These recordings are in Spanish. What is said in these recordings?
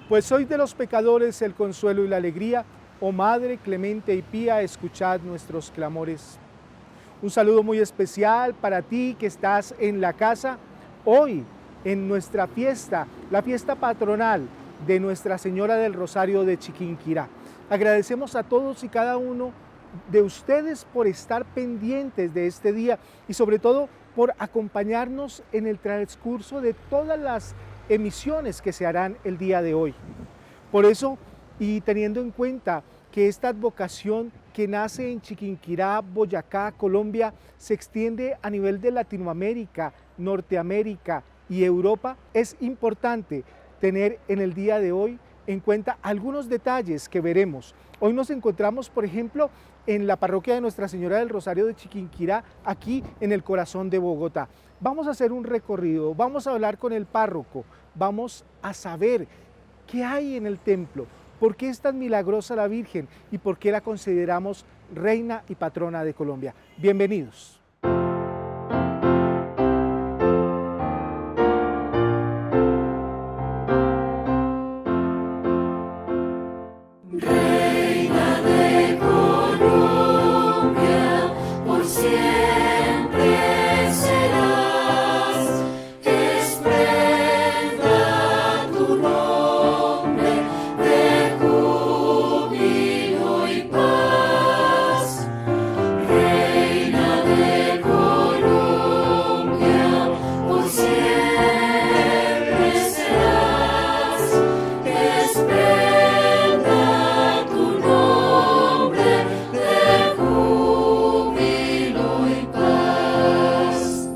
Pues sois de los pecadores el consuelo y la alegría, oh Madre clemente y pía, escuchad nuestros clamores. Un saludo muy especial para ti que estás en la casa, hoy en nuestra fiesta, la fiesta patronal de Nuestra Señora del Rosario de Chiquinquirá. Agradecemos a todos y cada uno de ustedes por estar pendientes de este día y sobre todo por acompañarnos en el transcurso de todas las emisiones que se harán el día de hoy. Por eso, y teniendo en cuenta que esta advocación que nace en Chiquinquirá, Boyacá, Colombia, se extiende a nivel de Latinoamérica, Norteamérica y Europa, es importante tener en el día de hoy en cuenta algunos detalles que veremos. Hoy nos encontramos, por ejemplo, en la parroquia de Nuestra Señora del Rosario de Chiquinquirá, aquí en el corazón de Bogotá. Vamos a hacer un recorrido, vamos a hablar con el párroco, vamos a saber qué hay en el templo, por qué es tan milagrosa la Virgen y por qué la consideramos reina y patrona de Colombia. Bienvenidos. Reina de Colombia, por siempre serás, esplenda tu nombre de júbilo y paz. Reina de Colombia, por siempre serás, esplenda tu nombre de júbilo y paz.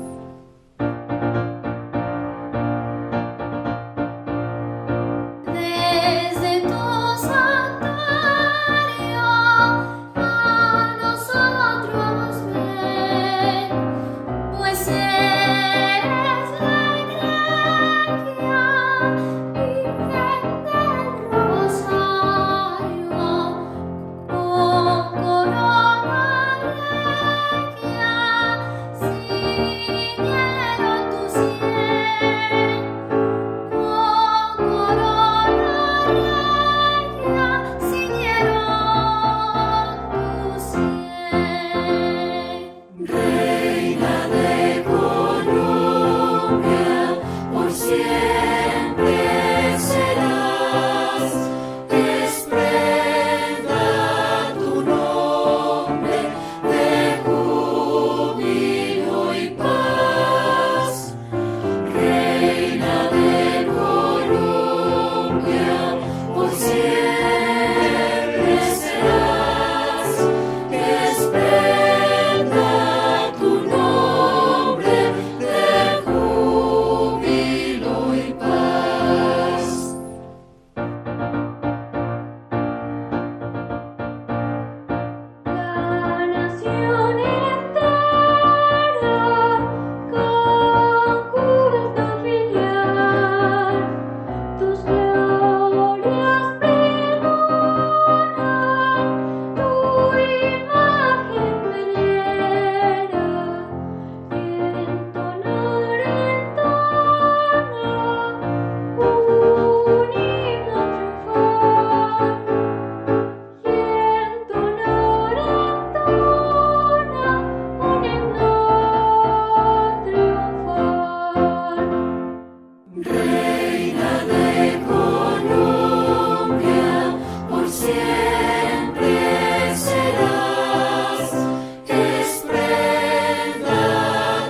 Desde tu santuario a nosotros ven, pues eres la Iglesia, Virgen del Rosario, con corona regia, ciñeron tu sien. Con corona regia ciñeron tu sien. Reina de Colombia, por siempre serás, esplenda tu nombre de júbilo y paz. Reina de Colombia, por siempre serás, esplenda tu nombre de júbilo y paz. La nación entera con culto filial tus glorias pregona, tu imagen venera y entonar entona un himno triunfal. Y entonar entona un himno triunfal. Reina de Colombia, por siempre serás, esplenda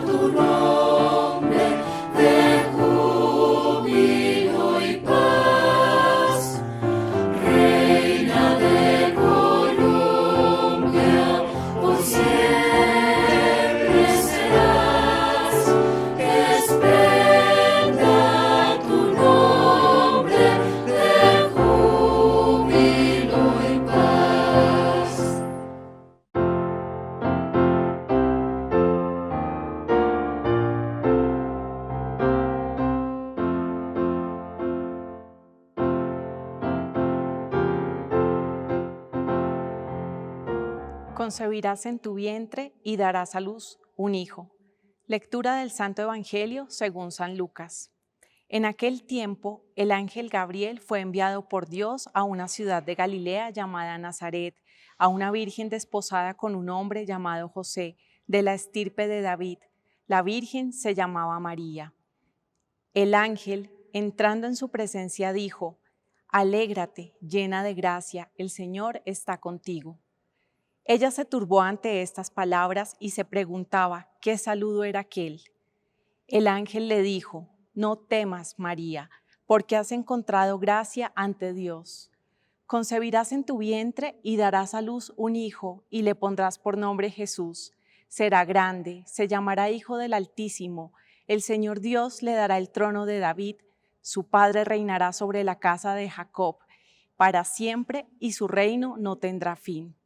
tu nombre de júbilo y paz. Reina de Colombia, por siempre serás, esplenda tu nombre de júbilo y paz. Concebirás en tu vientre y darás a luz un hijo. Lectura del Santo Evangelio según San Lucas. En aquel tiempo, el ángel Gabriel fue enviado por Dios a una ciudad de Galilea llamada Nazaret, a una virgen desposada con un hombre llamado José, de la estirpe de David. La virgen se llamaba María. El ángel, entrando en su presencia, dijo: Alégrate, llena de gracia, el Señor está contigo. Ella se turbó ante estas palabras y se preguntaba qué saludo era aquel. El ángel le dijo: No temas, María, porque has encontrado gracia ante Dios. Concebirás en tu vientre y darás a luz un hijo y le pondrás por nombre Jesús. Será grande, se llamará Hijo del Altísimo. El Señor Dios le dará el trono de David. Su padre reinará sobre la casa de Jacob para siempre y su reino no tendrá fin.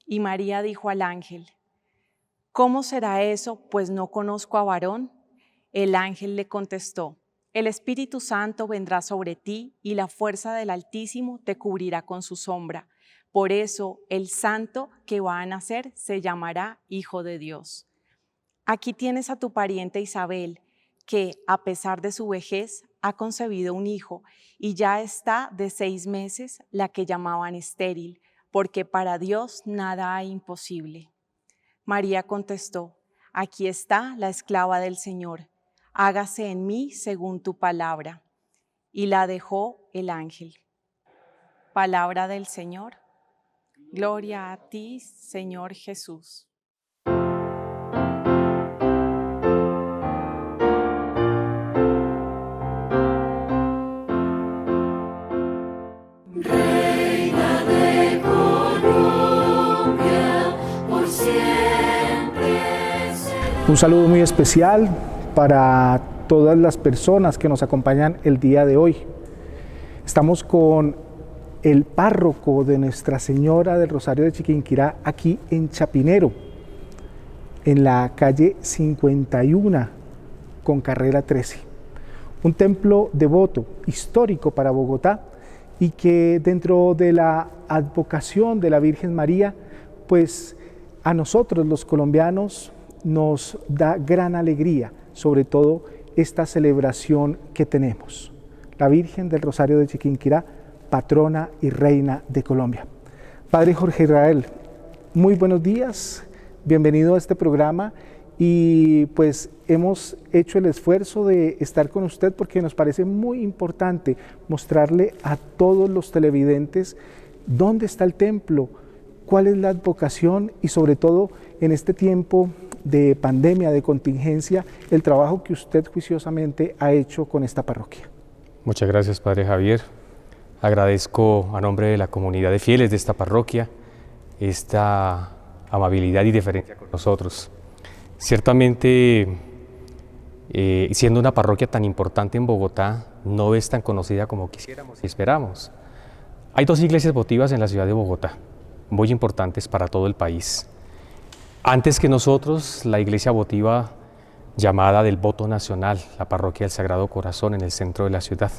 Y María dijo al ángel: ¿Cómo será eso, pues no conozco a varón? El ángel le contestó: El Espíritu Santo vendrá sobre ti y la fuerza del Altísimo te cubrirá con su sombra. Por eso el santo que va a nacer se llamará Hijo de Dios. Aquí tienes a tu pariente Isabel, que, a pesar de su vejez, ha concebido un hijo y ya está de 6 meses, la que llamaban estéril, porque para Dios nada hay imposible. María contestó: Aquí está la esclava del Señor. Hágase en mí según tu palabra. Y la dejó el ángel. Palabra del Señor. Gloria a ti, Señor Jesús. Reina de Colombia, por siempre será. Un saludo muy especial para todas las personas que nos acompañan el día de hoy. Estamos con el párroco de Nuestra Señora del Rosario de Chiquinquirá aquí en Chapinero, en la calle 51 con carrera 13. Un templo devoto, histórico para Bogotá, y que dentro de la advocación de la Virgen María, pues a nosotros los colombianos nos da gran alegría, sobre todo esta celebración que tenemos. La Virgen del Rosario de Chiquinquirá, patrona y reina de Colombia. Padre Jorge Israel, muy buenos días, bienvenido a este programa y pues hemos hecho el esfuerzo de estar con usted porque nos parece muy importante mostrarle a todos los televidentes dónde está el templo, cuál es la advocación y sobre todo en este tiempo de pandemia, de contingencia, el trabajo que usted juiciosamente ha hecho con esta parroquia. Muchas gracias, Padre Javier. Agradezco a nombre de la comunidad de fieles de esta parroquia esta amabilidad y deferencia con nosotros. Ciertamente, siendo una parroquia tan importante en Bogotá, no es tan conocida como quisiéramos y esperamos. Hay 2 iglesias votivas en la ciudad de Bogotá, muy importantes para todo el país. Antes que nosotros, la iglesia votiva llamada del voto nacional, la parroquia del Sagrado Corazón en el centro de la ciudad,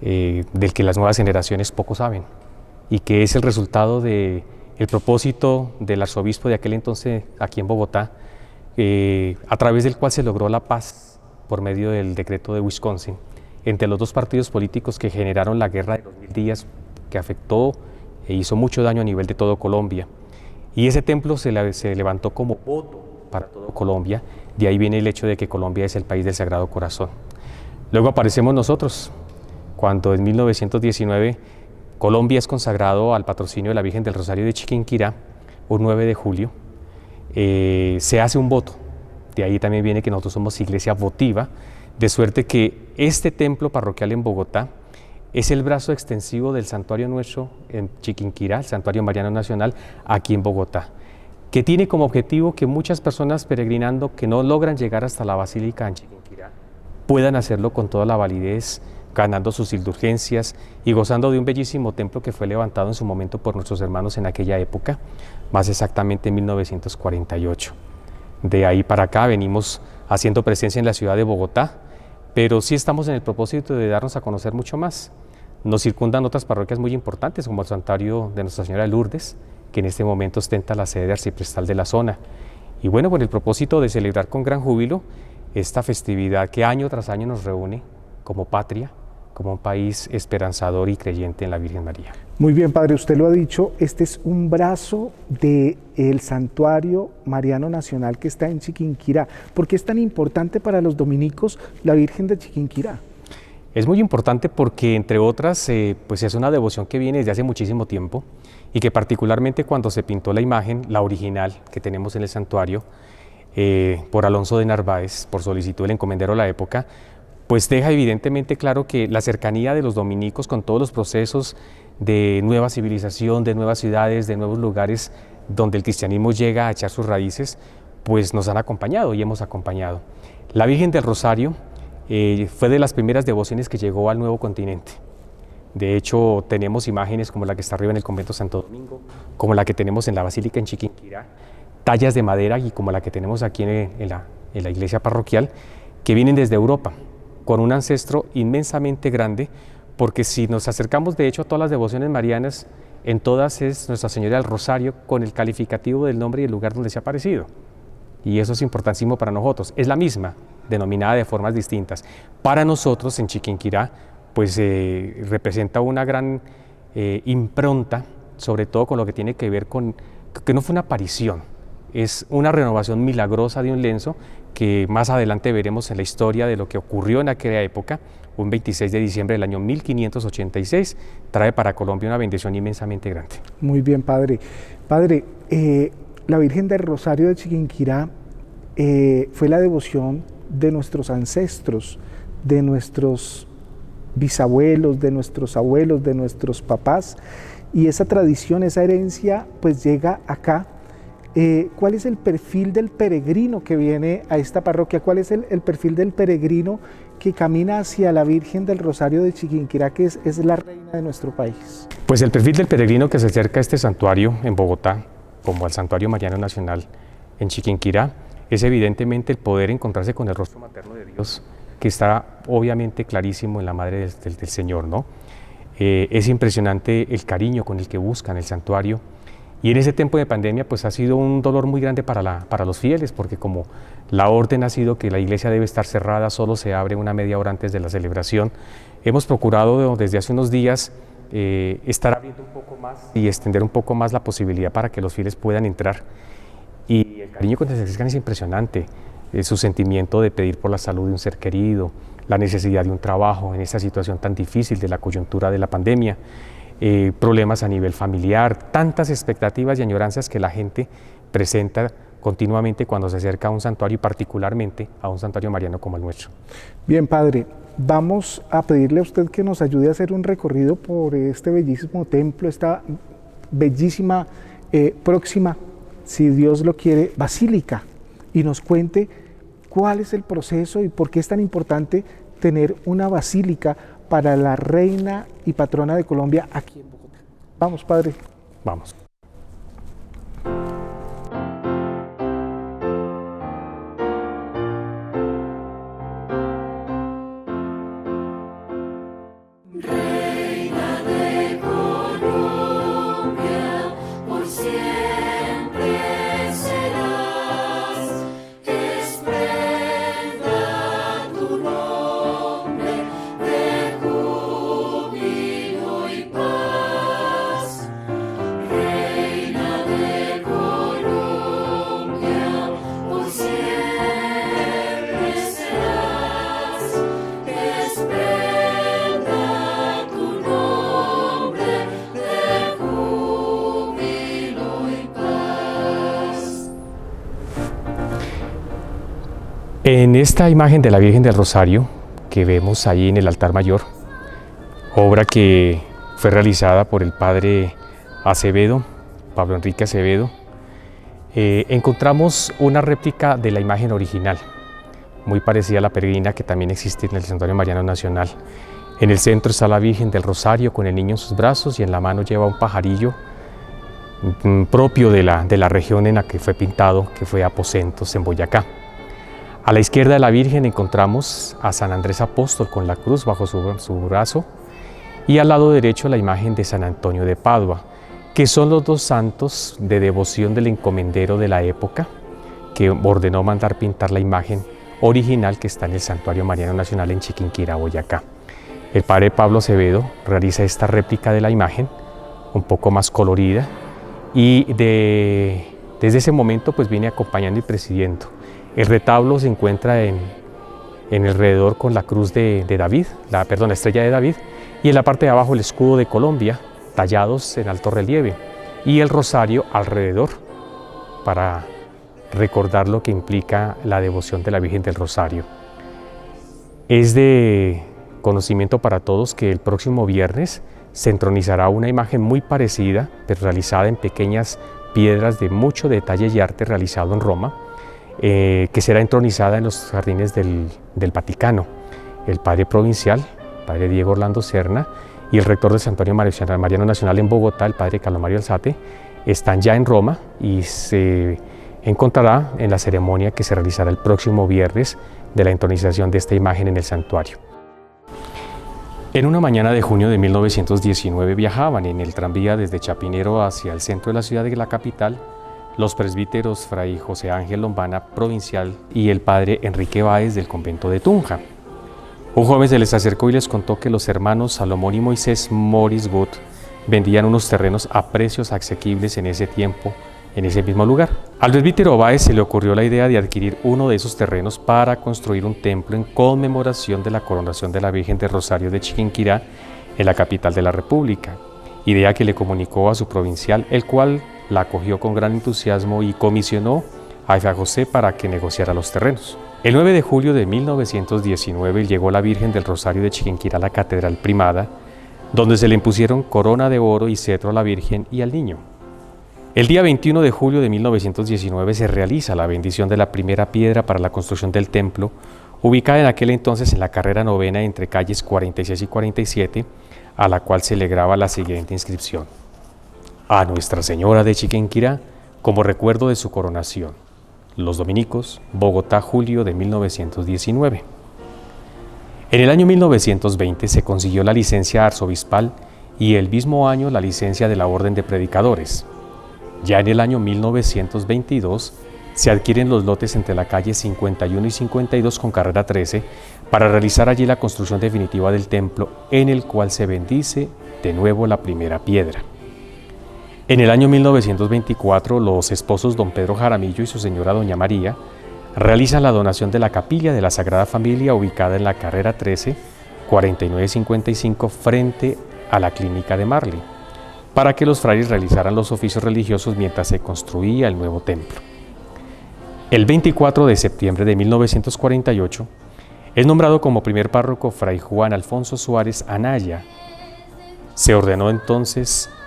del que las nuevas generaciones poco saben y que es el resultado del propósito del arzobispo de aquel entonces aquí en Bogotá, a través del cual se logró la paz por medio del decreto de Wisconsin entre los 2 partidos políticos que generaron la guerra de los 1000 días que afectó e hizo mucho daño a nivel de todo Colombia. Y ese templo se levantó como voto para todo Colombia, de ahí viene el hecho de que Colombia es el país del Sagrado Corazón. Luego aparecemos nosotros, cuando en 1919 Colombia es consagrado al patrocinio de la Virgen del Rosario de Chiquinquirá, un 9 de julio, se hace un voto, de ahí también viene que nosotros somos iglesia votiva, de suerte que este templo parroquial en Bogotá es el brazo extensivo del santuario nuestro en Chiquinquirá, el Santuario Mariano Nacional, aquí en Bogotá, que tiene como objetivo que muchas personas peregrinando que no logran llegar hasta la Basílica en Chiquinquirá puedan hacerlo con toda la validez, ganando sus indulgencias y gozando de un bellísimo templo que fue levantado en su momento por nuestros hermanos en aquella época, más exactamente en 1948. De ahí para acá venimos haciendo presencia en la ciudad de Bogotá, pero sí estamos en el propósito de darnos a conocer mucho más. Nos circundan otras parroquias muy importantes, como el santuario de Nuestra Señora de Lourdes, que en este momento ostenta la sede arciprestal de la zona. Y bueno, con el propósito de celebrar con gran júbilo esta festividad que año tras año nos reúne como patria, como un país esperanzador y creyente en la Virgen María. Muy bien, padre, usted lo ha dicho, este es un brazo del Santuario Mariano Nacional que está en Chiquinquirá. ¿Por qué es tan importante para los dominicos la Virgen de Chiquinquirá? Es muy importante porque, entre otras, pues es una devoción que viene desde hace muchísimo tiempo y que particularmente cuando se pintó la imagen, la original que tenemos en el santuario, por Alonso de Narváez, por solicitud del encomendero de la época, pues deja evidentemente claro que la cercanía de los dominicos con todos los procesos de nueva civilización, de nuevas ciudades, de nuevos lugares donde el cristianismo llega a echar sus raíces, pues nos han acompañado y hemos acompañado. La Virgen del Rosario fue de las primeras devociones que llegó al nuevo continente. De hecho, tenemos imágenes como la que está arriba en el convento Santo Domingo, como la que tenemos en la Basílica en Chiquinquirá, tallas de madera y como la que tenemos aquí en la iglesia parroquial, que vienen desde Europa, con un ancestro inmensamente grande, porque si nos acercamos de hecho a todas las devociones marianas, en todas es Nuestra Señora del Rosario con el calificativo del nombre y el lugar donde se ha aparecido. Y eso es importantísimo para nosotros. Es la misma, denominada de formas distintas. Para nosotros en Chiquinquirá, pues representa una gran impronta, sobre todo con lo que tiene que ver con, que no fue una aparición, es una renovación milagrosa de un lienzo que más adelante veremos en la historia de lo que ocurrió en aquella época. Un 26 de diciembre del año 1586 trae para Colombia una bendición inmensamente grande. Muy bien, padre. Padre, la Virgen del Rosario de Chiquinquirá fue la devoción de nuestros ancestros, de nuestros bisabuelos, de nuestros abuelos, de nuestros papás, y esa tradición, esa herencia, pues llega acá. ¿Cuál es el perfil del peregrino que viene a esta parroquia? ¿Cuál es el perfil del peregrino que camina hacia la Virgen del Rosario de Chiquinquirá, que es la reina de nuestro país? Pues el perfil del peregrino que se acerca a este santuario en Bogotá, como al Santuario Mariano Nacional en Chiquinquirá, es evidentemente el poder encontrarse con el rostro materno de Dios, que está obviamente clarísimo en la Madre del Señor, ¿no? Es impresionante el cariño con el que buscan el santuario. Y en ese tiempo de pandemia pues ha sido un dolor muy grande para los fieles, porque como la orden ha sido que la iglesia debe estar cerrada, solo se abre una media hora antes de la celebración, hemos procurado desde hace unos días estar abriendo un poco más y extender un poco más la posibilidad para que los fieles puedan entrar. Y el cariño con el que se acercan es impresionante, su sentimiento de pedir por la salud de un ser querido, la necesidad de un trabajo en esta situación tan difícil de la coyuntura de la pandemia, problemas a nivel familiar, tantas expectativas y añoranzas que la gente presenta continuamente cuando se acerca a un santuario y particularmente a un santuario mariano como el nuestro. Bien, padre, vamos a pedirle a usted que nos ayude a hacer un recorrido por este bellísimo templo, esta bellísima próxima, si Dios lo quiere, basílica, y nos cuente cuál es el proceso y por qué es tan importante tener una basílica para la reina y patrona de Colombia aquí en Bogotá. Vamos, padre. Vamos. Reina de Colombia, por siempre serás, esplenda tu nombre de júbilo y paz. Reina de Colombia, por siempre serás, esplenda tu nombre de júbilo y paz. En esta imagen de la Virgen del Rosario que vemos ahí en el altar mayor, obra que fue realizada por el padre Acevedo, Pablo Enrique Acevedo, encontramos una réplica de la imagen original, muy parecida a la peregrina que también existe en el Santuario Mariano Nacional. En el centro está la Virgen del Rosario con el niño en sus brazos y en la mano lleva un pajarillo propio de la región en la que fue pintado, que fue Aposentos en Boyacá. A la izquierda de la Virgen encontramos a San Andrés Apóstol con la cruz bajo su brazo y al lado derecho la imagen de San Antonio de Padua, que son los dos santos de devoción del encomendero de la época que ordenó mandar pintar la imagen original que está en el Santuario Mariano Nacional en Chiquinquirá, Boyacá. El padre Pablo Acevedo realiza esta réplica de la imagen, un poco más colorida, y desde ese momento pues viene acompañando y presidiendo. El retablo se encuentra en alrededor con la cruz de David, la estrella de David, y en la parte de abajo el escudo de Colombia, tallados en alto relieve, y el rosario alrededor, para recordar lo que implica la devoción de la Virgen del Rosario. Es de conocimiento para todos que el próximo viernes se entronizará una imagen muy parecida, pero realizada en pequeñas piedras de mucho detalle y arte realizado en Roma, que será entronizada en los jardines del Vaticano. El padre provincial, padre Diego Orlando Serna, y el rector del Santuario Mariano Nacional en Bogotá, el padre Carlos Mario Alzate, están ya en Roma y se encontrará en la ceremonia que se realizará el próximo viernes de la entronización de esta imagen en el santuario. En una mañana de junio de 1919 viajaban en el tranvía desde Chapinero hacia el centro de la ciudad de la capital los presbíteros Fray José Ángel Lombana, provincial, y el padre Enrique Báez del convento de Tunja. Un joven se les acercó y les contó que los hermanos Salomón y Moisés Morris Wood vendían unos terrenos a precios asequibles en ese tiempo, en ese mismo lugar. Al presbítero Báez se le ocurrió la idea de adquirir uno de esos terrenos para construir un templo en conmemoración de la coronación de la Virgen del Rosario de Chiquinquirá en la capital de la República, idea que le comunicó a su provincial, el cual la acogió con gran entusiasmo y comisionó a Fray José para que negociara los terrenos. El 9 de julio de 1919 llegó la Virgen del Rosario de Chiquinquirá a la Catedral Primada, donde se le impusieron corona de oro y cetro a la Virgen y al niño. El día 21 de julio de 1919 se realiza la bendición de la primera piedra para la construcción del templo, ubicada en aquel entonces en la carrera novena entre calles 46 y 47, a la cual se le graba la siguiente inscripción: a Nuestra Señora de Chiquinquirá, como recuerdo de su coronación. Los Dominicos, Bogotá, julio de 1919. En el año 1920 se consiguió la licencia arzobispal y el mismo año la licencia de la Orden de Predicadores. Ya en el año 1922 se adquieren los lotes entre la calle 51 y 52 con carrera 13 para realizar allí la construcción definitiva del templo, en el cual se bendice de nuevo la primera piedra. En el año 1924 los esposos don Pedro Jaramillo y su señora doña María realizan la donación de la capilla de la Sagrada Familia ubicada en la carrera 13, 4955 frente a la clínica de Marley, para que los frailes realizaran los oficios religiosos mientras se construía el nuevo templo. El 24 de septiembre de 1948 es nombrado como primer párroco Fray Juan Alfonso Suárez Anaya. Se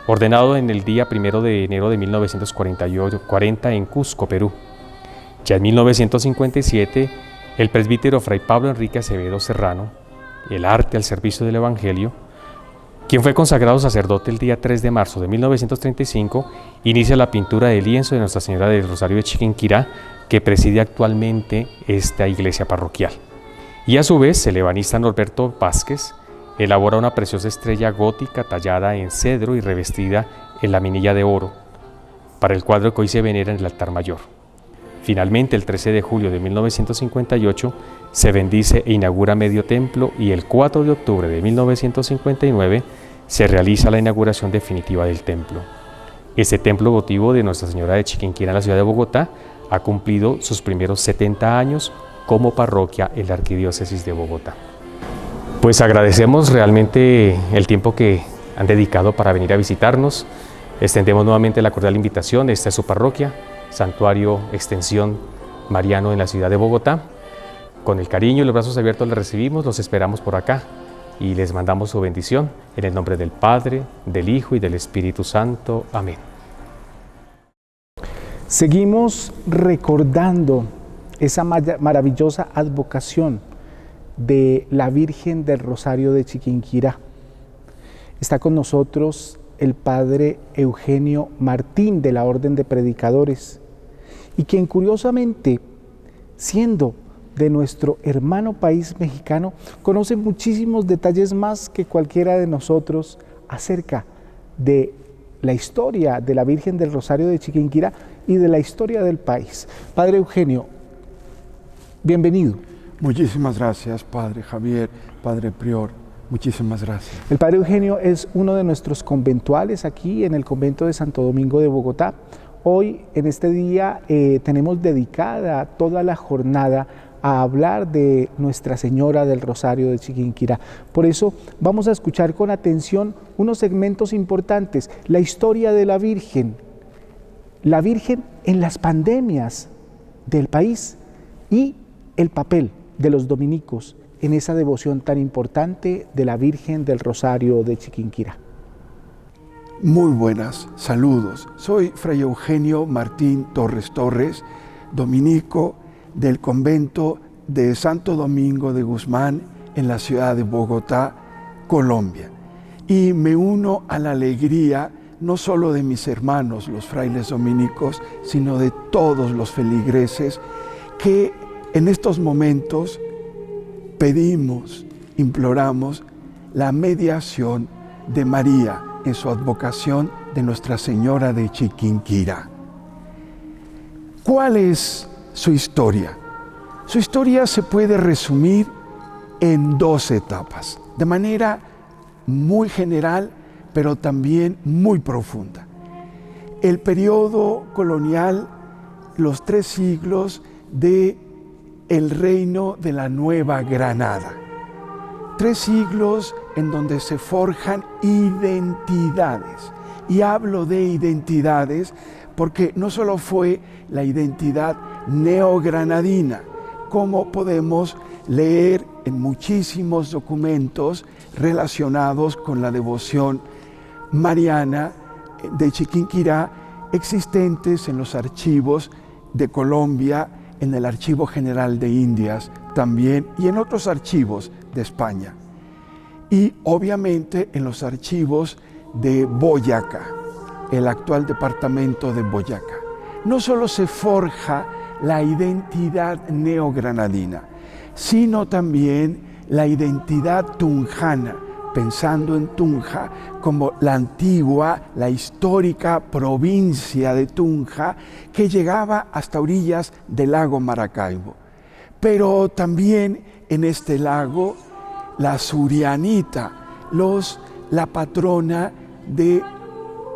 ordenado en el día 1 de enero de 1940 en Cusco, Perú. Ya en 1957, el presbítero Fray Pablo Enrique Acevedo Serrano, el arte al servicio del Evangelio, quien fue consagrado sacerdote el día 3 de marzo de 1935, inicia la pintura de lienzo de Nuestra Señora del Rosario de Chiquinquirá, que preside actualmente esta iglesia parroquial. Y a su vez, el ebanista Norberto Vázquez elabora una preciosa estrella gótica tallada en cedro y revestida en laminilla de oro, para el cuadro que hoy se venera en el altar mayor. Finalmente, el 13 de julio de 1958, se bendice e inaugura medio templo y el 4 de octubre de 1959 se realiza la inauguración definitiva del templo. Este templo votivo de Nuestra Señora de Chiquinquirá en la ciudad de Bogotá ha cumplido sus primeros 70 años como parroquia en la Arquidiócesis de Bogotá. Pues agradecemos realmente el tiempo que han dedicado para venir a visitarnos. Extendemos nuevamente la cordial invitación. Esta es su parroquia, Santuario Extensión Mariano en la ciudad de Bogotá. Con el cariño y los brazos abiertos les recibimos, los esperamos por acá y les mandamos su bendición en el nombre del Padre, del Hijo y del Espíritu Santo. Amén. Seguimos recordando esa maravillosa advocación de la Virgen del Rosario de Chiquinquirá. Está con nosotros el padre Eugenio Martín de la Orden de Predicadores, y quien curiosamente, siendo de nuestro hermano país mexicano, conoce muchísimos detalles más que cualquiera de nosotros acerca de la historia de la Virgen del Rosario de Chiquinquirá y de la historia del país. Padre Eugenio, bienvenido. Muchísimas gracias, Padre Javier, Padre Prior. Muchísimas gracias. El Padre Eugenio es uno de nuestros conventuales aquí en el convento de Santo Domingo de Bogotá. Hoy, en este día, tenemos dedicada toda la jornada a hablar de Nuestra Señora del Rosario de Chiquinquirá. Por eso vamos a escuchar con atención unos segmentos importantes, la historia de la Virgen en las pandemias del país y el papel de los dominicos en esa devoción tan importante de la Virgen del Rosario de Chiquinquirá. Muy buenas, saludos. Soy Fray Eugenio Martín Torres Torres, dominico del convento de Santo Domingo de Guzmán en la ciudad de Bogotá, Colombia. Y me uno a la alegría no solo de mis hermanos, los frailes dominicos, sino de todos los feligreses que en estos momentos pedimos, imploramos la mediación de María en su advocación de Nuestra Señora de Chiquinquirá. ¿Cuál es su historia? Su historia se puede resumir en 2 etapas, de manera muy general, pero también muy profunda. El periodo colonial, los 3 siglos de el reino de la Nueva Granada. 3 siglos en donde se forjan identidades. Y hablo de identidades porque no solo fue la identidad neogranadina, como podemos leer en muchísimos documentos relacionados con la devoción mariana de Chiquinquirá, existentes en los archivos de Colombia, en el Archivo General de Indias también, y en otros archivos de España. Y obviamente en los archivos de Boyacá, el actual departamento de Boyacá. No solo se forja la identidad neogranadina, sino también la identidad tunjana, pensando en Tunja como la antigua, la histórica provincia de Tunja que llegaba hasta orillas del lago Maracaibo. Pero también en este lago, la Surianita, la patrona de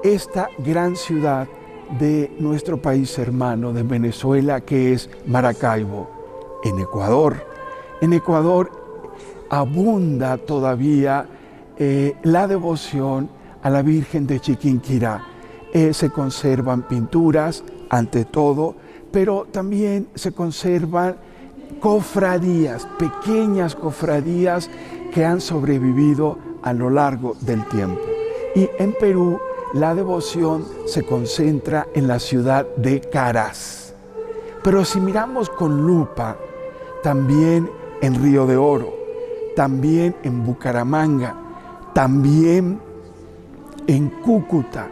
esta gran ciudad de nuestro país hermano de Venezuela, que es Maracaibo, en Ecuador. En Ecuador abunda todavía la devoción a la Virgen de Chiquinquirá. Se conservan pinturas, ante todo, pero también se conservan cofradías, pequeñas cofradías que han sobrevivido a lo largo del tiempo. Y en Perú, la devoción se concentra en la ciudad de Caraz. Pero si miramos con lupa, también en Río de Oro, también en Bucaramanga, también en Cúcuta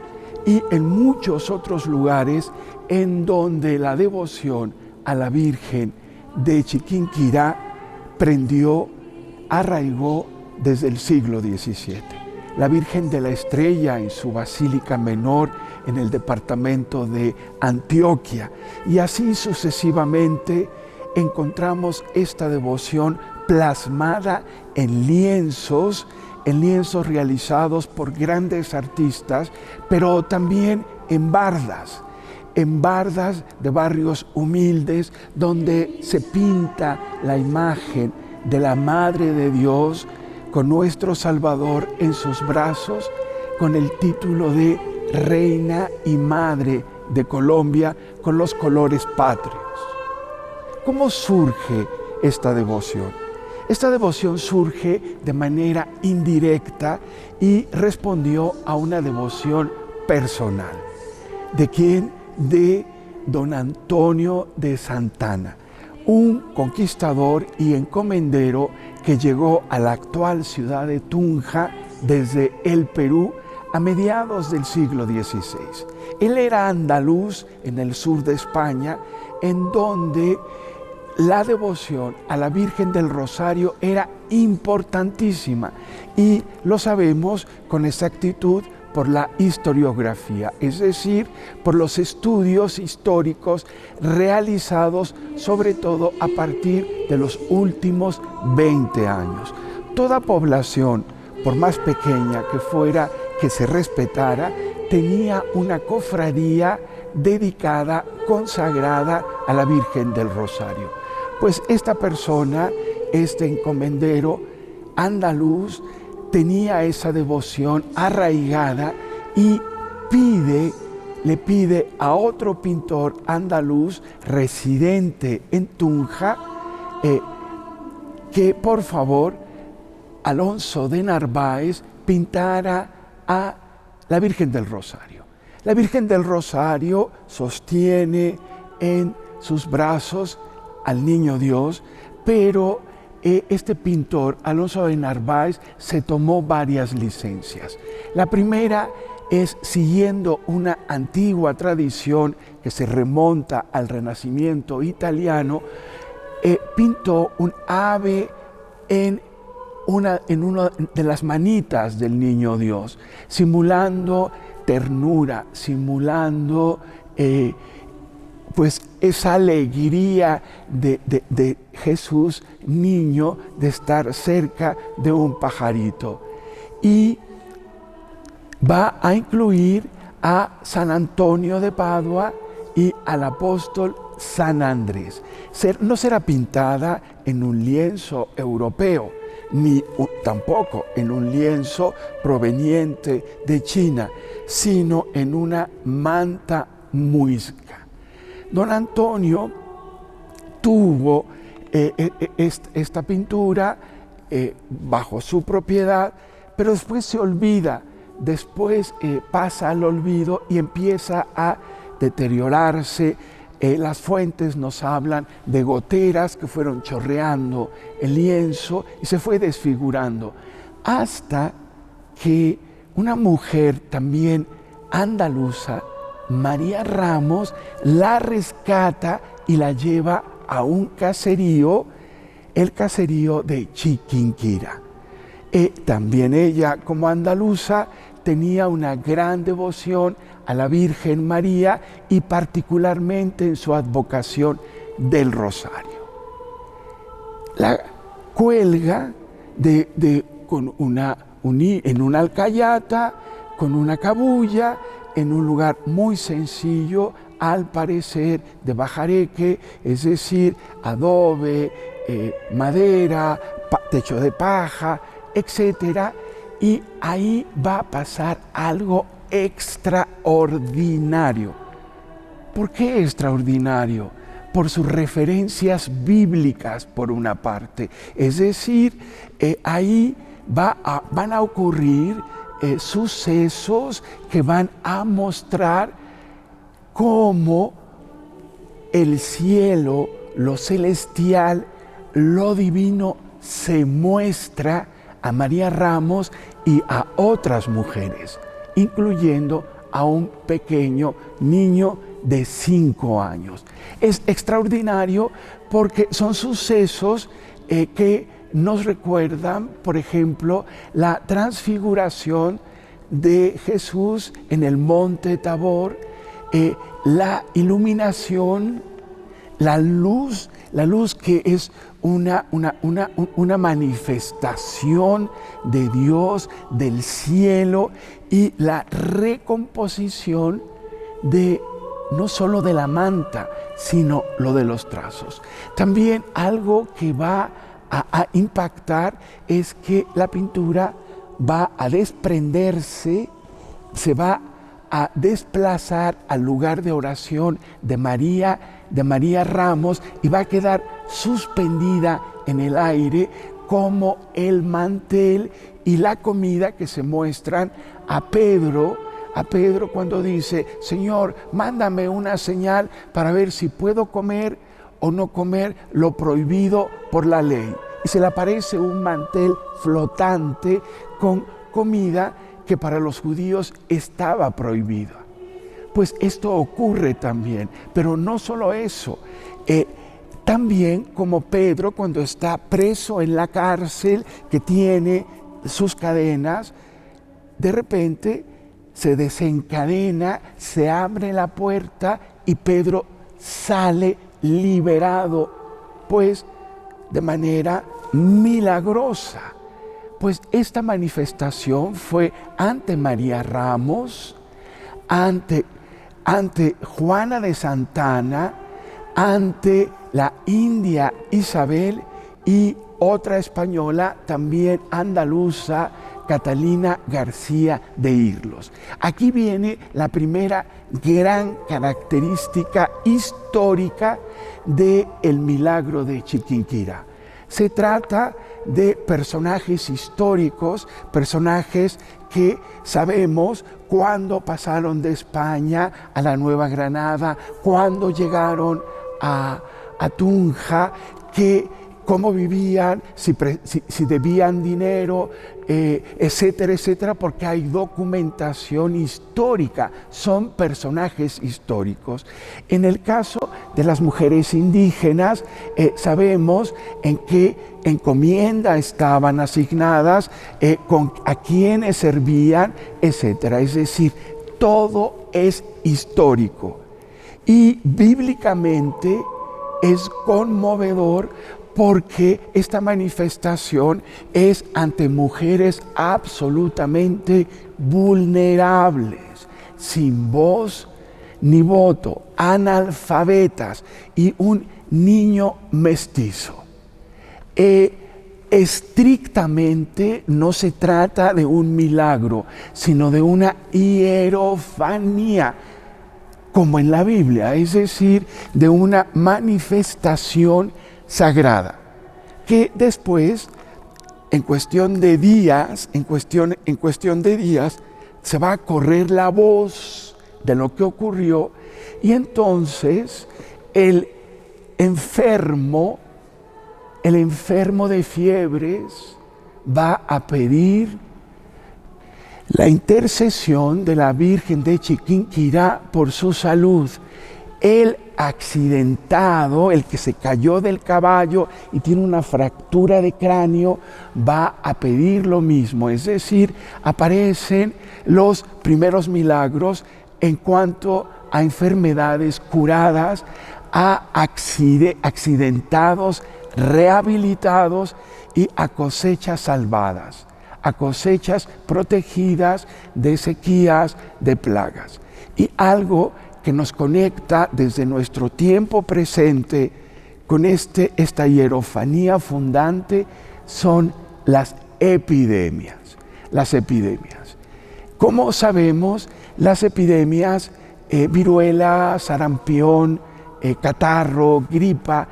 y en muchos otros lugares en donde la devoción a la Virgen de Chiquinquirá arraigó desde el siglo XVII. La Virgen de la Estrella en su Basílica Menor en el departamento de Antioquia, y así sucesivamente encontramos esta devoción plasmada en lienzos realizados por grandes artistas, pero también en bardas de barrios humildes donde se pinta la imagen de la Madre de Dios con nuestro Salvador en sus brazos, con el título de Reina y Madre de Colombia, con los colores patrios. ¿Cómo surge esta devoción? Esta devoción surge de manera indirecta y respondió a una devoción personal. ¿De quién? De don Antonio de Santana, un conquistador y encomendero que llegó a la actual ciudad de Tunja desde el Perú a mediados del siglo XVI. Él era andaluz en el sur de España, en donde la devoción a la Virgen del Rosario era importantísima, y lo sabemos con exactitud por la historiografía, es decir, por los estudios históricos realizados sobre todo a partir de los últimos 20 años. Toda población, por más pequeña que fuera, que se respetara, tenía una cofradía dedicada, consagrada a la Virgen del Rosario. Pues esta persona, este encomendero andaluz, tenía esa devoción arraigada y le pide a otro pintor andaluz residente en Tunja que por favor Alonso de Narváez pintara a la Virgen del Rosario. La Virgen del Rosario sostiene en sus brazos al Niño Dios, pero este pintor, Alonso de Narváez, se tomó varias licencias. La primera es, siguiendo una antigua tradición que se remonta al Renacimiento italiano, pintó un ave en una de las manitas del Niño Dios, simulando ternura, simulando pues esa alegría de Jesús niño de estar cerca de un pajarito. Y va a incluir a San Antonio de Padua y al apóstol San Andrés. No será pintada en un lienzo europeo, ni tampoco en un lienzo proveniente de China, sino en una manta muisca. Don Antonio tuvo esta pintura bajo su propiedad, pero después se olvida, después pasa al olvido y empieza a deteriorarse. Las fuentes nos hablan de goteras que fueron chorreando el lienzo y se fue desfigurando, hasta que una mujer también andaluza, María Ramos, la rescata y la lleva a un caserío, el caserío de Chiquinquirá. También ella, como andaluza, tenía una gran devoción a la Virgen María y particularmente en su advocación del Rosario. La cuelga en una alcayata, con una cabulla, en un lugar muy sencillo, al parecer de bajareque, es decir, adobe, madera, techo de paja, etc. Y ahí va a pasar algo extraordinario. ¿Por qué extraordinario? Por sus referencias bíblicas, por una parte. Es decir, ahí van a ocurrir sucesos que van a mostrar cómo el cielo, lo celestial, lo divino se muestra a María Ramos y a otras mujeres, incluyendo a un pequeño niño de 5 años. Es extraordinario porque son sucesos que nos recuerdan, por ejemplo, la transfiguración de Jesús en el monte Tabor, la iluminación, la luz que es una manifestación de Dios, del cielo, y la recomposición de no solo de la manta, sino lo de los trazos. También algo que va a impactar es que la pintura va a desprenderse, se va a desplazar al lugar de oración de María Ramos y va a quedar suspendida en el aire como el mantel y la comida que se muestran a Pedro cuando dice: Señor, mándame una señal para ver si puedo comer o no comer lo prohibido por la ley. Y se le aparece un mantel flotante con comida que para los judíos estaba prohibida. Pues esto ocurre también, pero no solo eso. También como Pedro, cuando está preso en la cárcel, que tiene sus cadenas, de repente se desencadena, se abre la puerta y Pedro sale liberado, pues de manera milagrosa. Pues esta manifestación fue ante María Ramos, ante Juana de Santana, ante la india Isabel y otra española, también andaluza, Catalina García de Irlos. Aquí viene la primera gran característica histórica del milagro de Chiquinquirá. Se trata de personajes históricos, personajes que sabemos cuándo pasaron de España a la Nueva Granada, cuándo llegaron a Tunja, cómo vivían, si debían dinero, etcétera, etcétera, porque hay documentación histórica, son personajes históricos. En el caso de las mujeres indígenas, sabemos en qué encomienda estaban asignadas, a quiénes servían, etcétera. Es decir, todo es histórico. Y bíblicamente es conmovedor porque esta manifestación es ante mujeres absolutamente vulnerables, sin voz ni voto, analfabetas y un niño mestizo. Estrictamente no se trata de un milagro, sino de una hierofanía, como en la Biblia, es decir, de una manifestación sagrada, que después, en cuestión de días, se va a correr la voz de lo que ocurrió, y entonces el enfermo de fiebres va a pedir la intercesión de la Virgen de Chiquinquirá por su salud. El accidentado, el que se cayó del caballo y tiene una fractura de cráneo, va a pedir lo mismo. Es decir, aparecen los primeros milagros en cuanto a enfermedades curadas, a accidentados, rehabilitados y a cosechas salvadas, a cosechas protegidas de sequías, de plagas. Y algo que nos conecta desde nuestro tiempo presente con esta hierofanía fundante son las epidemias. Las epidemias. Como sabemos, las epidemias, viruela, sarampión, catarro, gripa,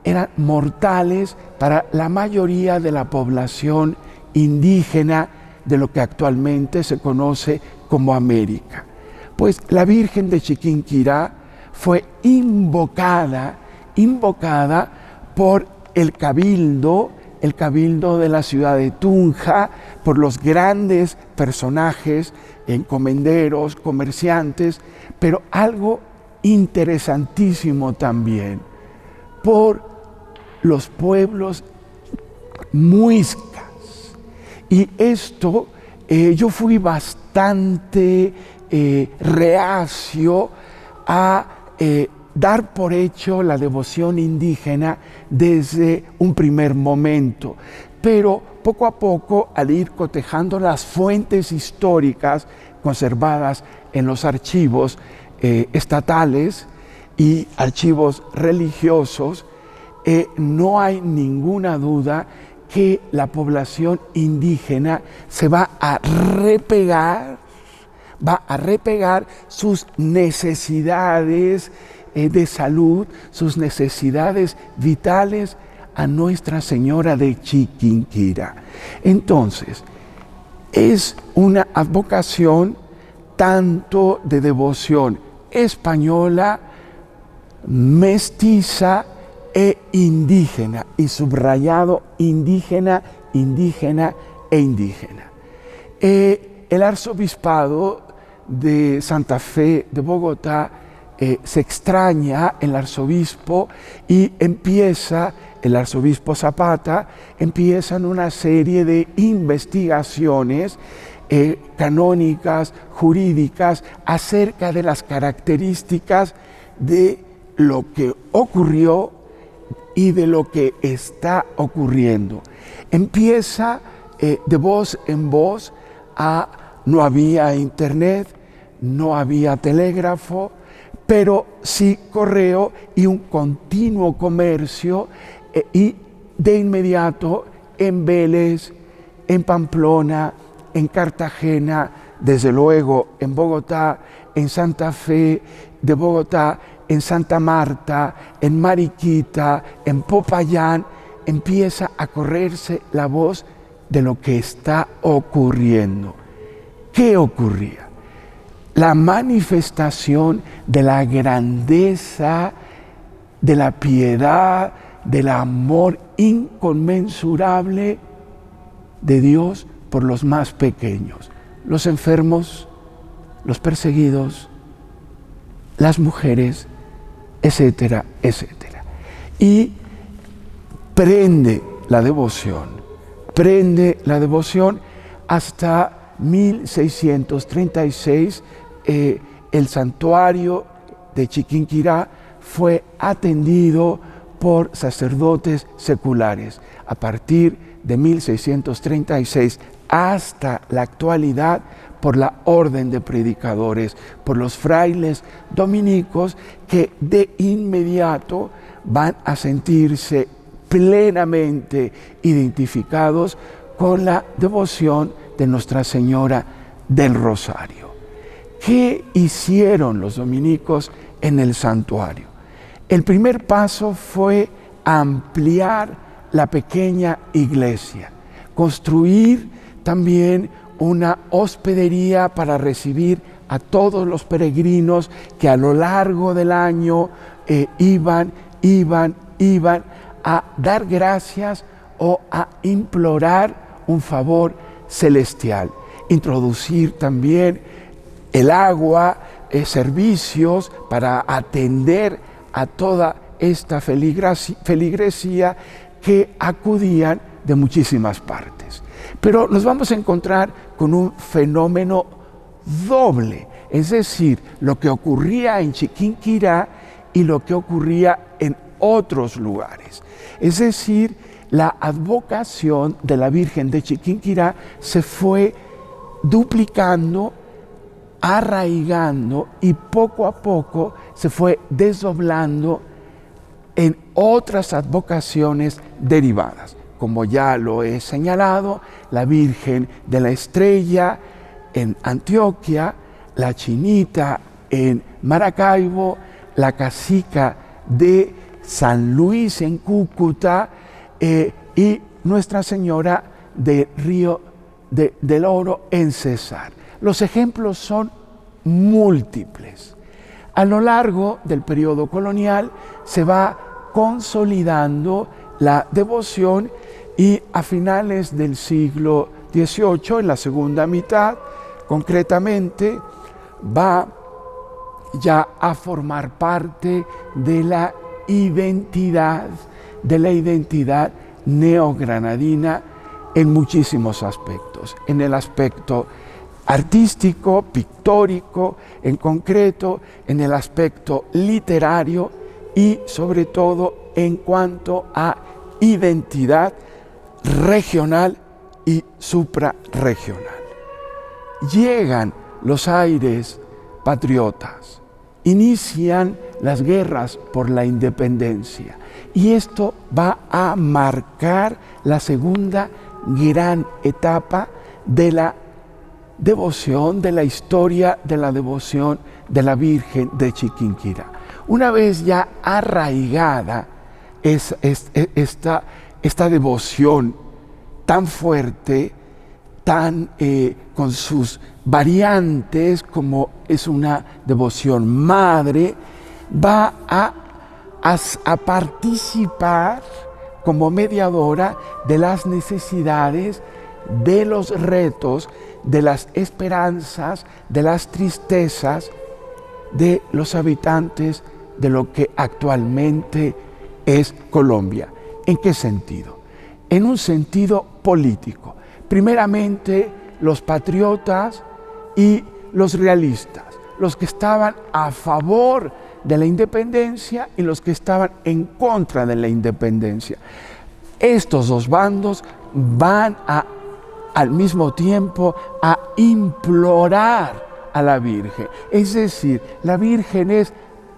eran mortales para la mayoría de la población indígena de lo que actualmente se conoce como América. Pues la Virgen de Chiquinquirá fue invocada por el cabildo de la ciudad de Tunja, por los grandes personajes, encomenderos, comerciantes, pero algo interesantísimo también, por los pueblos muiscas. Y esto, yo fui bastante reacio a dar por hecho la devoción indígena desde un primer momento, pero poco a poco, al ir cotejando las fuentes históricas conservadas en los archivos estatales y archivos religiosos, no hay ninguna duda que la población indígena se va a repegar sus necesidades de salud, sus necesidades vitales a Nuestra Señora de Chiquinquirá. Entonces, es una advocación tanto de devoción española, mestiza e indígena, y subrayado indígena, indígena e indígena. El arzobispado de Santa Fe de Bogotá se extraña el arzobispo y el arzobispo Zapata, empiezan una serie de investigaciones canónicas, jurídicas, acerca de las características de lo que ocurrió y de lo que está ocurriendo. Empieza de voz en voz. No había internet, no había telégrafo, pero sí correo y un continuo comercio, y de inmediato en Vélez, en Pamplona, en Cartagena, desde luego en Bogotá, en Santa Fe de Bogotá, en Santa Marta, en Mariquita, en Popayán, empieza a correrse la voz de lo que está ocurriendo. ¿Qué ocurría? La manifestación de la grandeza, de la piedad, del amor inconmensurable de Dios por los más pequeños, los enfermos, los perseguidos, las mujeres, etcétera, etcétera. Y prende la devoción hasta 1636. El santuario de Chiquinquirá fue atendido por sacerdotes seculares. A partir de 1636 hasta la actualidad, por la orden de predicadores, por los frailes dominicos, que de inmediato van a sentirse plenamente identificados con la devoción de Nuestra Señora del Rosario. ¿Qué hicieron los dominicos en el santuario? El primer paso fue ampliar la pequeña iglesia, construir también una hospedería para recibir a todos los peregrinos que a lo largo del año iban a dar gracias o a implorar un favor celestial. Introducir también el agua, servicios para atender a toda esta feligresía que acudían de muchísimas partes. Pero nos vamos a encontrar con un fenómeno doble, es decir, lo que ocurría en Chiquinquirá y lo que ocurría en otros lugares. Es decir, la advocación de la Virgen de Chiquinquirá se fue duplicando, arraigando y poco a poco se fue desdoblando en otras advocaciones derivadas. Como ya lo he señalado, la Virgen de la Estrella en Antioquia, la Chinita en Maracaibo, la Casica de San Luis en Cúcuta, y Nuestra Señora de Río del Oro en Cesar. Los ejemplos son múltiples. A lo largo del periodo colonial se va consolidando la devoción, y a finales del siglo XVIII, en la segunda mitad, concretamente, va ya a formar parte de la identidad neogranadina en muchísimos aspectos. En el aspecto artístico, pictórico, en concreto, en el aspecto literario y sobre todo en cuanto a identidad regional y suprarregional. Llegan los aires patriotas, inician las guerras por la independencia, y esto va a marcar la segunda gran etapa de la devoción, de la historia de la devoción de la Virgen de Chiquinquirá. Una vez ya arraigada esta devoción tan fuerte, con sus variantes, como es una devoción madre, va a participar como mediadora de las necesidades, de los retos, de las esperanzas, de las tristezas de los habitantes de lo que actualmente es Colombia. ¿En qué sentido? En un sentido político. Primeramente, los patriotas y los realistas, los que estaban a favor de la independencia y los que estaban en contra de la independencia. Estos dos bandos van al mismo tiempo a implorar a la Virgen. Es decir, la Virgen es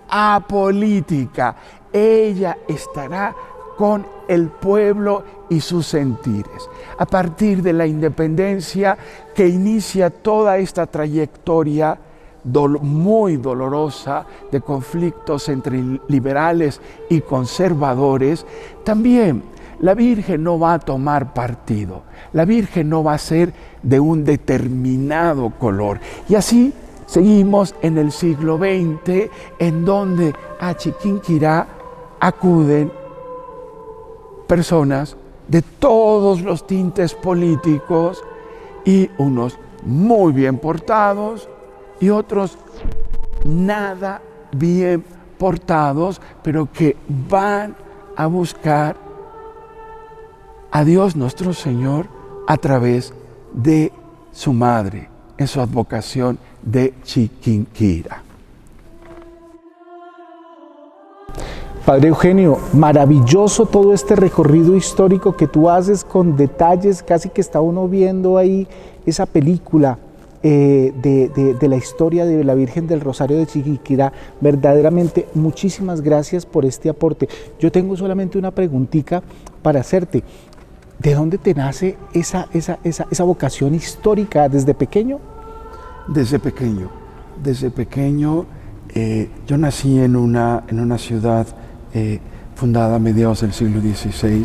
apolítica. Ella estará con el pueblo y sus sentires. A partir de la independencia que inicia toda esta trayectoria muy dolorosa de conflictos entre liberales y conservadores, también la Virgen no va a tomar partido. La Virgen no va a ser de un determinado color. Y así seguimos en el siglo XX, en donde a Chiquinquirá acuden personas de todos los tintes políticos, y unos muy bien portados y otros nada bien portados, pero que van a buscar a Dios nuestro Señor a través de su madre, en su advocación de Chiquinquirá. Padre Eugenio, maravilloso todo este recorrido histórico que tú haces con detalles, casi que está uno viendo ahí esa película de la historia de la Virgen del Rosario de Chiquinquirá. Verdaderamente, muchísimas gracias por este aporte. Yo tengo solamente una preguntita para hacerte. ¿De dónde te nace esa vocación histórica desde pequeño? Desde pequeño, yo nací en una ciudad fundada a mediados del siglo XVI,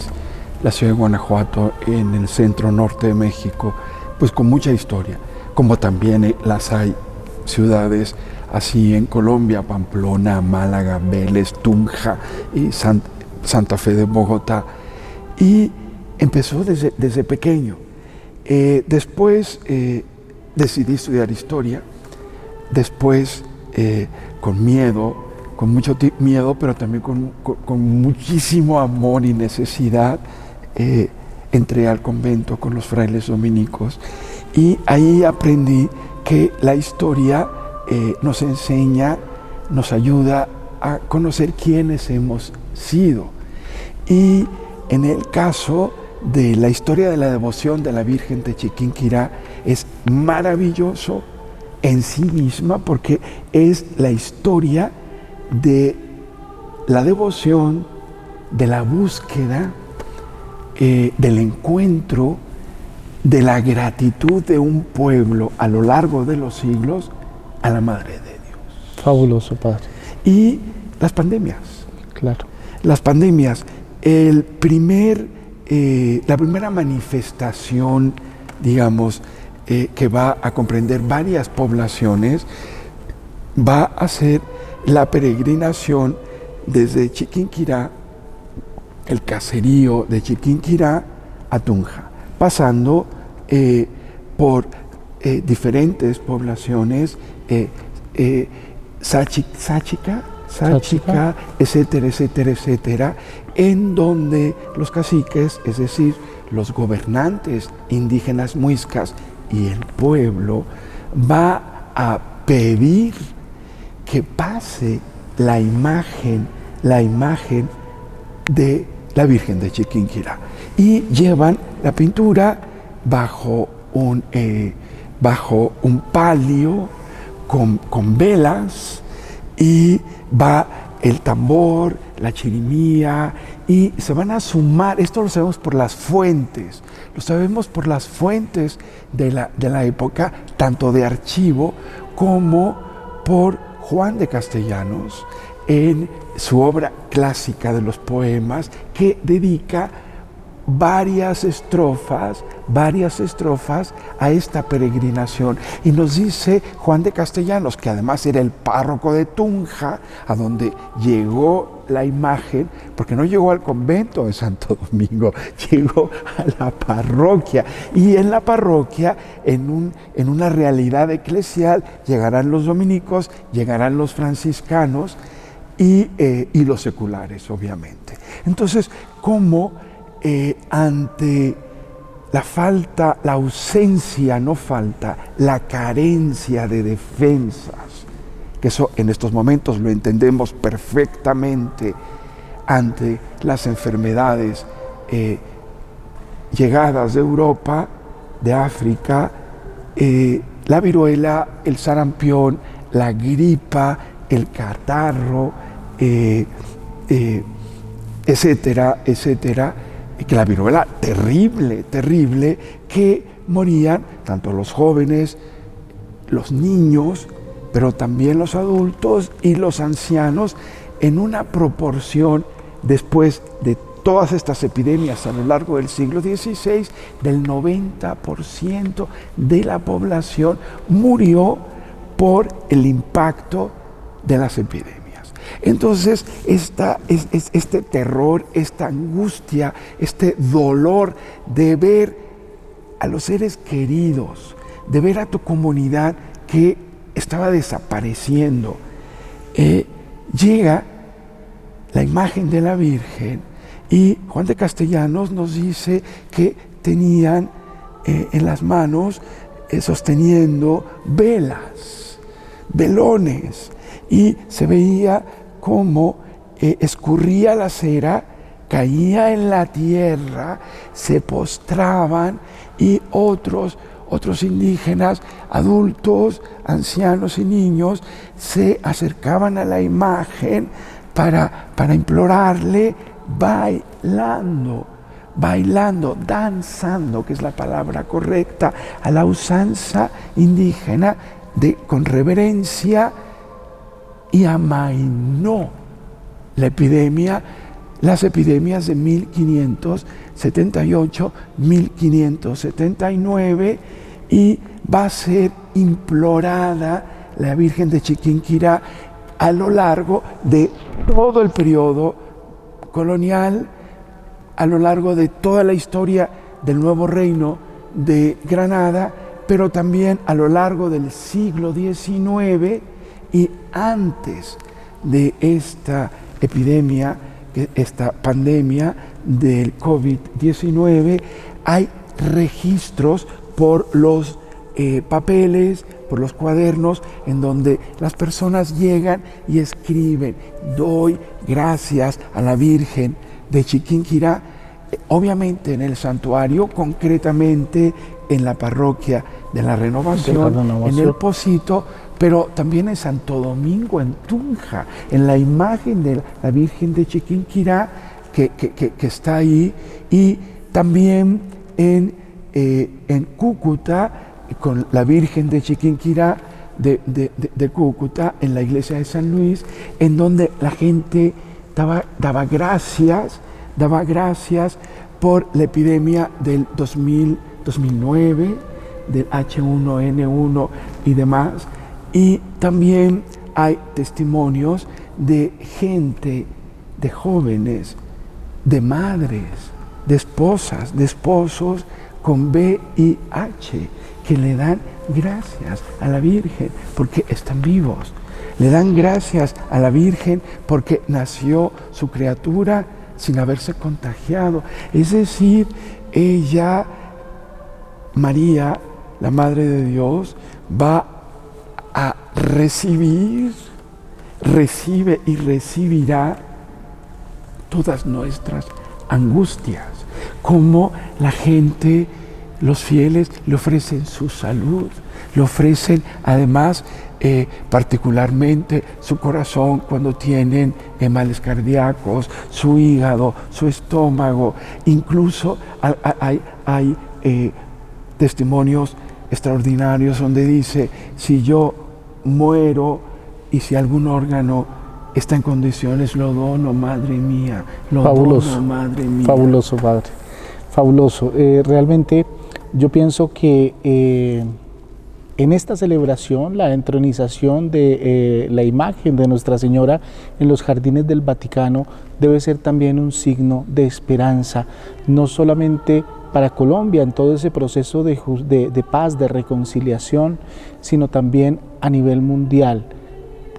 la ciudad de Guanajuato, en el centro norte de México, pues con mucha historia, como también las hay ciudades así en Colombia: Pamplona, Málaga, Vélez, Tunja y Santa Fe de Bogotá. Y empezó desde pequeño. Después decidí estudiar historia, después con mucho miedo, pero también con muchísimo amor y necesidad, entré al convento con los frailes dominicos, y ahí aprendí que la historia nos enseña, nos ayuda a conocer quiénes hemos sido. Y en el caso de la historia de la devoción de la Virgen de Chiquinquirá, es maravilloso en sí misma, porque es la historia de la devoción, de la búsqueda, del encuentro, de la gratitud de un pueblo a lo largo de los siglos a la Madre de Dios. Fabuloso, Padre. Y las pandemias. Claro. Las pandemias. La primera manifestación, digamos, que va a comprender varias poblaciones, va a ser la peregrinación desde Chiquinquirá, el caserío de Chiquinquirá, a Tunja, pasando por diferentes poblaciones, Sáchica, etcétera, etcétera, etcétera, en donde los caciques, es decir, los gobernantes indígenas muiscas y el pueblo, va a pedir que pase la imagen de la Virgen de Chiquinquirá, y llevan la pintura bajo un palio con velas, y va el tambor, la chirimía, y se van a sumar. Esto lo sabemos por las fuentes, de la época, tanto de archivo como por Juan de Castellanos, en su obra clásica de los poemas, que dedica varias estrofas a esta peregrinación. Y nos dice Juan de Castellanos, que además era el párroco de Tunja, a donde llegó la imagen, porque no llegó al convento de Santo Domingo, llegó a la parroquia, y en la parroquia, en una realidad eclesial, llegarán los dominicos, llegarán los franciscanos y los seculares, obviamente. Entonces, ¿cómo ante la ausencia, no falta, la carencia de defensas, que eso en estos momentos lo entendemos perfectamente ante las enfermedades llegadas de Europa, de África, la viruela, el sarampión, la gripa, el catarro, etcétera, etcétera, y que la viruela terrible, terrible, que morían tanto los jóvenes, los niños, pero también los adultos y los ancianos en una proporción después de todas estas epidemias a lo largo del siglo XVI, del 90% de la población murió por el impacto de las epidemias. Entonces, este terror, esta angustia, este dolor de ver a los seres queridos, de ver a tu comunidad que estaba desapareciendo, llega la imagen de la Virgen y Juan de Castellanos nos dice que tenían en las manos sosteniendo velas, velones, y se veía cómo escurría la cera, caía en la tierra, se postraban y otros indígenas, adultos, ancianos y niños, se acercaban a la imagen para implorarle, bailando, danzando, que es la palabra correcta, a la usanza indígena, con reverencia, y amainó la epidemia, las epidemias de 1578, 1579, y va a ser implorada la Virgen de Chiquinquirá a lo largo de todo el periodo colonial, a lo largo de toda la historia del Nuevo Reino de Granada, pero también a lo largo del siglo XIX y antes de esta epidemia, esta pandemia del COVID-19, hay registros por los papeles, por los cuadernos, en donde las personas llegan y escriben: doy gracias a la Virgen de Chiquinquirá, obviamente en el santuario, concretamente en la parroquia de la Renovación, en el Pocito, pero también en Santo Domingo, en Tunja, en la imagen de la Virgen de Chiquinquirá que está ahí, y también en Cúcuta, con la Virgen de Chiquinquirá de Cúcuta, en la iglesia de San Luis, en donde la gente daba gracias por la epidemia del 2009, del H1N1 y demás. Y también hay testimonios de gente, de jóvenes, de madres, de esposas, de esposos con VIH, que le dan gracias a la Virgen porque están vivos. Le dan gracias a la Virgen porque nació su criatura sin haberse contagiado. Es decir, ella, María, la Madre de Dios, va a recibe y recibirá todas nuestras angustias, como la gente, los fieles, le ofrecen su salud, le ofrecen además particularmente su corazón cuando tienen males cardíacos, su hígado, su estómago. Incluso hay testimonios extraordinarios donde dice: si yo muero y si algún órgano está en condiciones, lo dono, Madre mía, lo dono, Madre mía. Fabuloso, Padre, fabuloso. Realmente yo pienso que en esta celebración, la entronización de la imagen de Nuestra Señora en los jardines del Vaticano debe ser también un signo de esperanza, no solamente para Colombia en todo ese proceso de paz, de reconciliación, sino también a nivel mundial,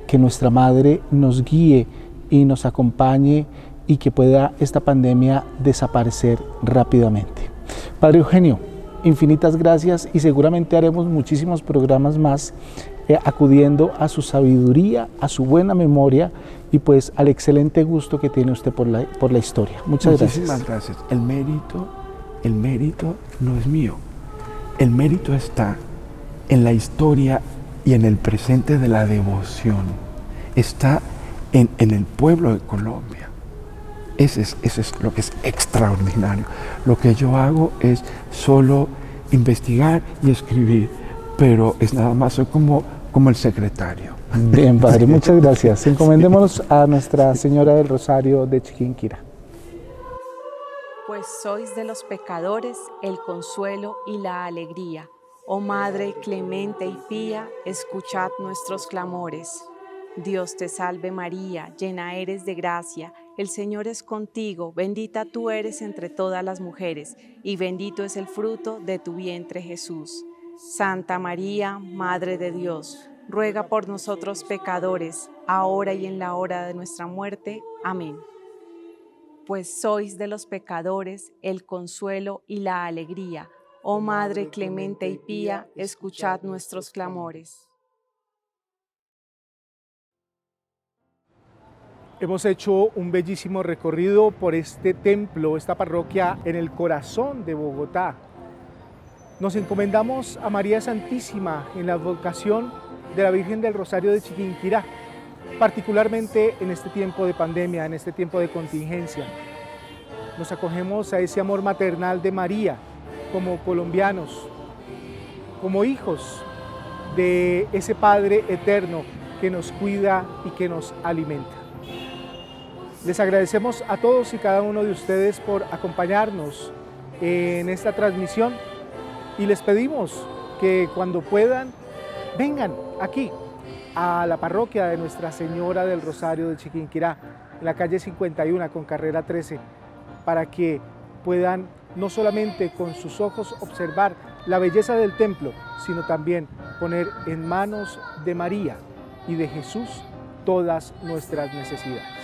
que nuestra Madre nos guíe y nos acompañe y que pueda esta pandemia desaparecer rápidamente. Padre Eugenio, infinitas gracias y seguramente haremos muchísimos programas más acudiendo a su sabiduría, a su buena memoria y pues al excelente gusto que tiene usted por la historia. Muchas gracias. Muchísimas gracias. El mérito no es mío. El mérito está en la historia y en el presente de la devoción. Está en el pueblo de Colombia. Eso es lo que es extraordinario. Lo que yo hago es solo investigar y escribir, pero es nada más, soy como el secretario. Bien, Padre, muchas gracias. Encomendémonos a Nuestra Señora del Rosario de Chiquinquirá. Pues sois de los pecadores el consuelo y la alegría. Oh Madre clemente y pía, escuchad nuestros clamores. Dios te salve María, llena eres de gracia, el Señor es contigo, bendita tú eres entre todas las mujeres, y bendito es el fruto de tu vientre Jesús. Santa María, Madre de Dios, ruega por nosotros pecadores, ahora y en la hora de nuestra muerte. Amén. Pues sois de los pecadores el consuelo y la alegría. Oh Madre clemente y pía, escuchad nuestros clamores. Hemos hecho un bellísimo recorrido por este templo, esta parroquia en el corazón de Bogotá. Nos encomendamos a María Santísima en la advocación de la Virgen del Rosario de Chiquinquirá, particularmente en este tiempo de pandemia, en este tiempo de contingencia. Nos acogemos a ese amor maternal de María como colombianos, como hijos de ese Padre eterno que nos cuida y que nos alimenta. Les agradecemos a todos y cada uno de ustedes por acompañarnos en esta transmisión y les pedimos que cuando puedan vengan aquí a la parroquia de Nuestra Señora del Rosario de Chiquinquirá, en la calle 51 con carrera 13, para que puedan no solamente con sus ojos observar la belleza del templo, sino también poner en manos de María y de Jesús todas nuestras necesidades.